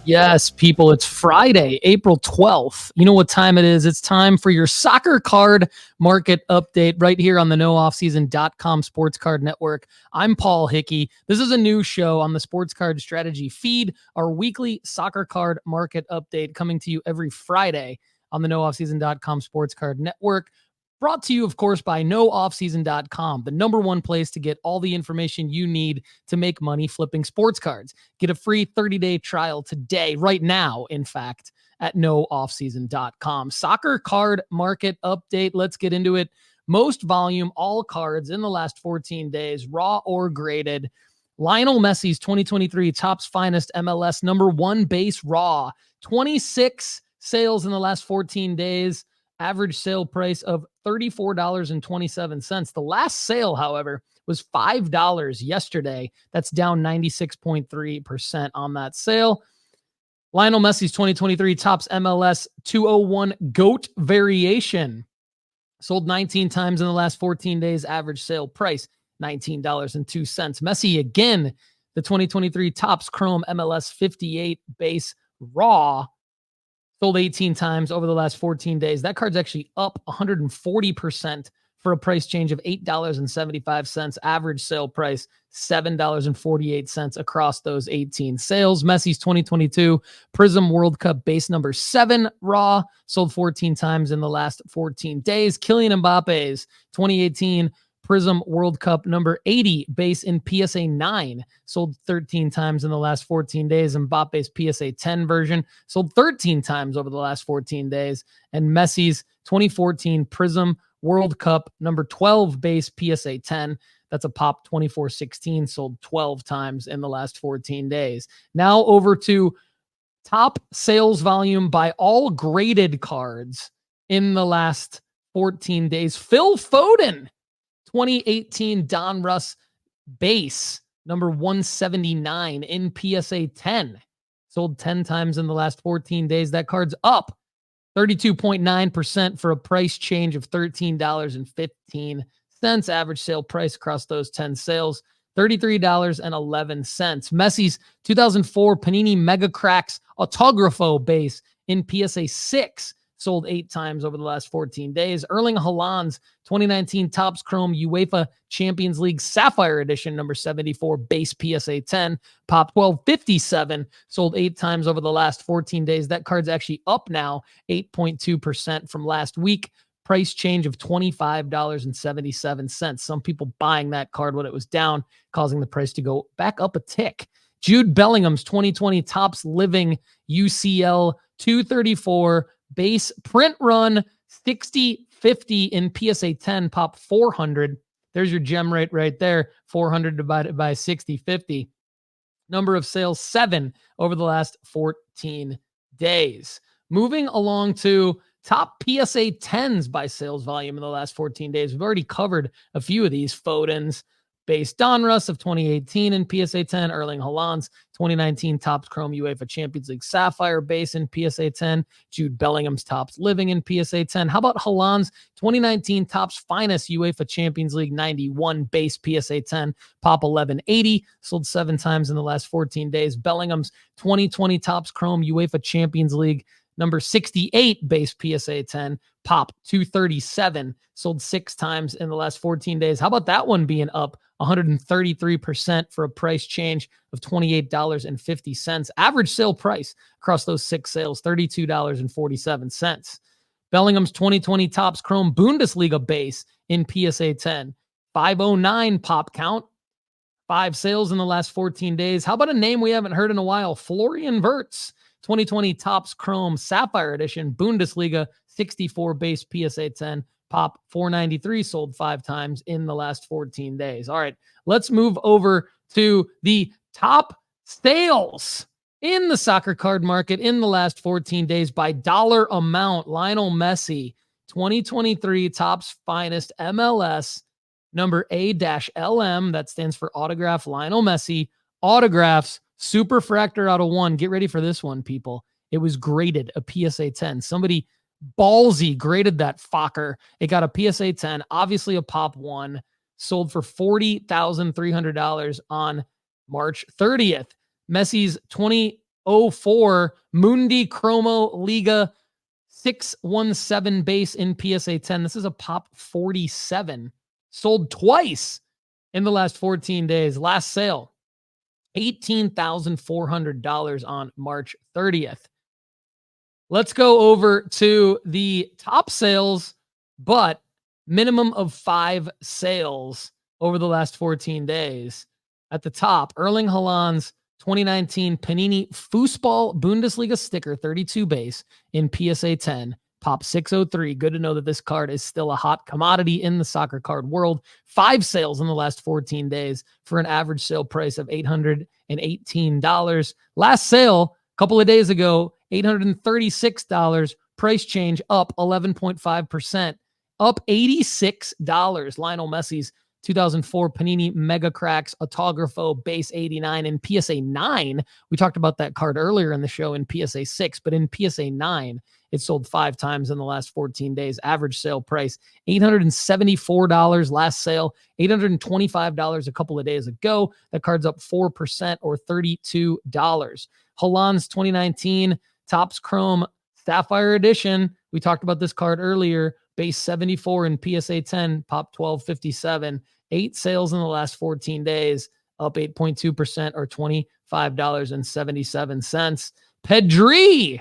Yes, people, it's Friday, April 12th. You know what time it is? It's time for your soccer card market update right here on the nooffseason.com Sports Card Network. I'm Paul Hickey. This is a new show on the Sports Card Strategy feed, our weekly soccer card market update coming to you every Friday on the nooffseason.com Sports Card Network. Brought to you, of course, by nooffseason.com, the number one place to get all the information you need to make money flipping sports cards. Get a free 30-day trial today, right now, in fact, at nooffseason.com. Soccer card market update. Let's get into it. Most volume, all cards in the last 14 days, raw or graded. Lionel Messi's 2023 Topps Finest MLS number one base raw. 26 sales in the last 14 days. Average sale price of $34.27. The last sale, however, was $5 yesterday. That's down 96.3% on that sale. Lionel Messi's 2023 Topps MLS 201 GOAT variation sold 19 times in the last 14 days. Average sale price $19.02. Messi again, the 2023 Topps Chrome MLS 58 base raw sold 18 times over the last 14 days. That card's actually up 140% for a price change of $8.75. Average sale price $7.48 across those 18 sales. Messi's 2022 Prism World Cup base number 7 raw sold 14 times in the last 14 days. Kylian Mbappe's 2018 Prism World Cup number 80 base in PSA 9 sold 13 times in the last 14 days. Mbappe's PSA 10 version sold 13 times over the last 14 days. And Messi's 2014 Prism World Cup number 12 base PSA 10, that's a pop 2416, sold 12 times in the last 14 days. Now over to top sales volume by all graded cards in the last 14 days. Phil Foden, 2018 Donruss base, number 179 in PSA 10. Sold 10 times in the last 14 days. That card's up 32.9% for a price change of $13.15. Average sale price across those 10 sales, $33.11. Messi's 2004 Panini Mega Cracks Autographo base in PSA 6. Sold 8 times over the last 14 days. Erling Haaland's 2019 Topps Chrome UEFA Champions League Sapphire Edition number 74 base PSA 10, pop 1257, sold 8 times over the last 14 days. That card's actually up now 8.2% from last week. Price change of $25.77. Some people buying that card when it was down, causing the price to go back up a tick. Jude Bellingham's 2020 Topps Living UCL 234 base print run 60/50 in PSA 10, pop 400. There's your gem rate right there. 400 divided by 60/50. Number of sales 7 over the last 14 days. Moving along to top PSA 10s by sales volume in the last 14 days. We've already covered a few of these. Foden's base Donruss of 2018 in PSA 10. Erling Haaland's 2019 Topps Chrome UEFA Champions League Sapphire base in PSA 10. Jude Bellingham's Topps Living in PSA 10. How about Haaland's 2019 Topps Finest UEFA Champions League 91 base PSA 10, pop 1180, sold 7 times in the last 14 days. Bellingham's 2020 Topps Chrome UEFA Champions League number 68 base PSA 10, pop 237, sold 6 times in the last 14 days. How about that one being up 133% for a price change of $28.50. Average sale price across those 6 sales, $32.47. Bellingham's 2020 Topps Chrome Bundesliga base in PSA 10, 509 pop count, 5 sales in the last 14 days. How about a name we haven't heard in a while? Florian Wirtz, 2020 Topps Chrome Sapphire Edition Bundesliga 64 base PSA 10, pop 493, sold 5 times in the last 14 days. All right, let's move over to the top sales in the soccer card market in the last 14 days by dollar amount. Lionel Messi, 2023 Topps Finest MLS number A-LM, that stands for autograph Lionel Messi, autographs, Superfractor out of 1. Get ready for this one, people. It was graded a PSA 10. Somebody ballsy graded that fucker. It got a PSA 10, obviously a pop 1, sold for $40,300 on March 30th. Messi's 04 Mundi Chromo Liga 617 base in PSA 10. This is a pop 47. Sold twice in the last 14 days. Last sale, $18,400 on March 30th. Let's go over to the top sales, but minimum of 5 sales over the last 14 days. At the top, Erling Haaland's 2019 Panini Fußball Bundesliga sticker 32 base in PSA 10, pop 603. Good to know that this card is still a hot commodity in the soccer card world. 5 sales in the last 14 days for an average sale price of $818. Last sale a couple of days ago, $836. Price change up 11.5%, up $86. Lionel Messi's 2004 Panini Mega Cracks Autographo base 89 in PSA 9. We talked about that card earlier in the show in PSA 6, but in PSA 9, it sold 5 times in the last 14 days. Average sale price, $874. Last sale, $825 a couple of days ago. That card's up 4% or $32. Haaland's 2019 Topps Chrome Sapphire Edition. We talked about this card earlier. Base 74 in PSA 10, pop 1257. 8 sales in the last 14 days, up 8.2% or $25.77. Pedri,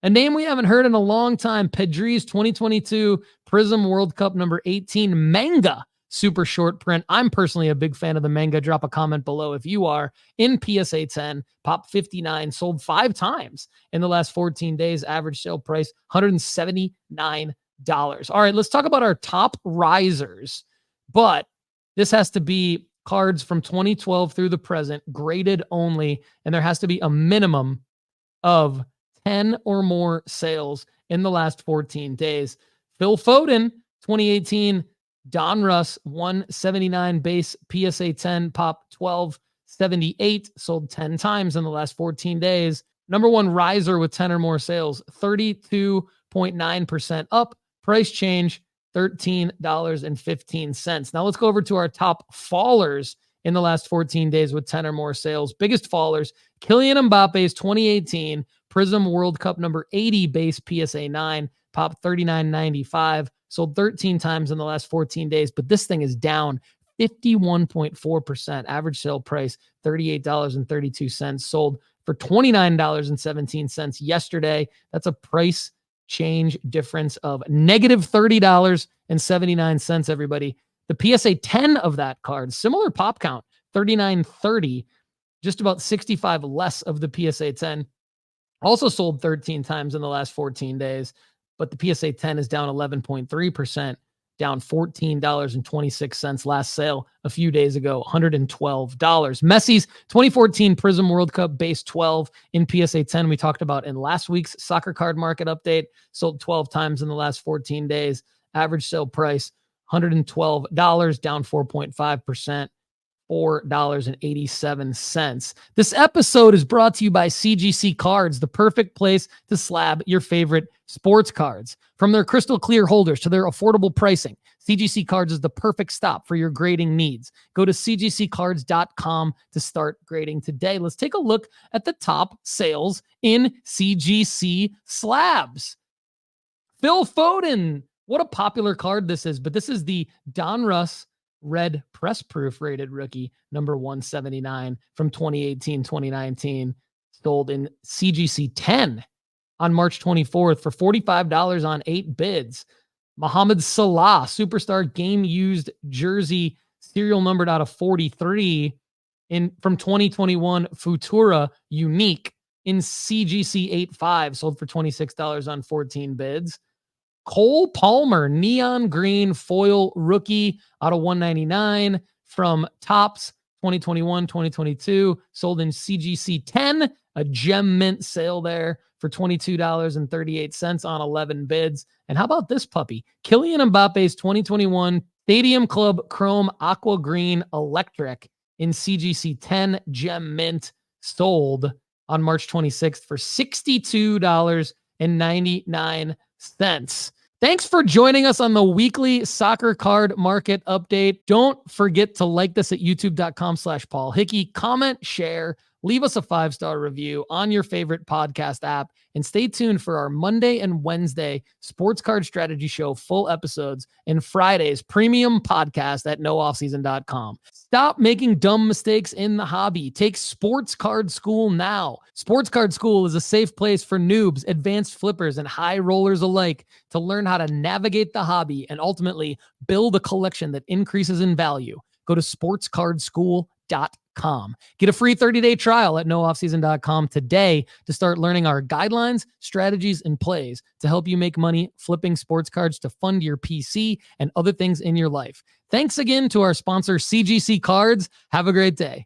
a name we haven't heard in a long time. Pedri's 2022 Prism World Cup number 18 manga super short print. I'm personally a big fan of the manga. Drop a comment below if you are. In PSA 10, pop 59, sold 5 times in the last 14 days. Average sale price, $179. All right, let's talk about our top risers. But this has to be cards from 2012 through the present, graded only, and there has to be a minimum of 10 or more sales in the last 14 days. Phil Foden, 2018 Donruss 179 base PSA 10, pop 1278, sold 10 times in the last 14 days. Number one riser with 10 or more sales, 32.9% up. Price change, $13.15. Now let's go over to our top fallers in the last 14 days with 10 or more sales. Biggest fallers, Kylian Mbappe's 2018 Prism World Cup number 80 base PSA 9, pop $39.95, sold 13 times in the last 14 days, but this thing is down 51.4%. Average sale price, $38.32, sold for $29.17 yesterday. That's a price change difference of negative $30.79, everybody. The PSA 10 of that card, similar pop count, 3930, just about 65 less of the PSA 10. Also sold 13 times in the last 14 days, but the PSA 10 is down 11.3%, down $14.26. Last sale a few days ago, $112. Messi's 2014 Prism World Cup base 12 in PSA 10. We talked about in last week's soccer card market update, sold 12 times in the last 14 days. Average sale price, $112, down 4.5%. $4.87. This episode is brought to you by CGC Cards, the perfect place to slab your favorite sports cards. From their crystal clear holders to their affordable pricing, CGC Cards is the perfect stop for your grading needs. Go to cgccards.com to start grading today. Let's take a look at the top sales in CGC slabs. Phil Foden, what a popular card this is, but this is the Donruss red press proof rated rookie number 179 from 2018-2019, sold in CGC 10 on March 24th for $45 on 8 bids. Mohamed Salah superstar game used jersey serial numbered out of 43 from 2021 Futura unique in CGC 8.5, sold for $26 on 14 bids. Cole Palmer, neon green foil rookie out of 199 from Topps 2021-2022, sold in CGC 10, a gem mint sale there for $22.38 on 11 bids. And how about this puppy? Kylian Mbappe's 2021 Stadium Club Chrome Aqua Green Electric in CGC 10, gem mint, sold on March 26th for $62.99. Thanks for joining us on the weekly soccer card market update. Don't forget to like this at youtube.com/Paul Hickey. Comment, share, leave us a 5-star review on your favorite podcast app, and stay tuned for our Monday and Wednesday Sports Card Strategy Show full episodes and Friday's premium podcast at nooffseason.com. Stop making dumb mistakes in the hobby. Take Sports Card School now. Sports Card School is a safe place for noobs, advanced flippers, and high rollers alike to learn how to navigate the hobby and ultimately build a collection that increases in value. Go to sportscardschool.com. Get a free 30-day trial at nooffseason.com today to start learning our guidelines, strategies, and plays to help you make money flipping sports cards to fund your PC and other things in your life. Thanks again to our sponsor, CGC Cards. Have a great day.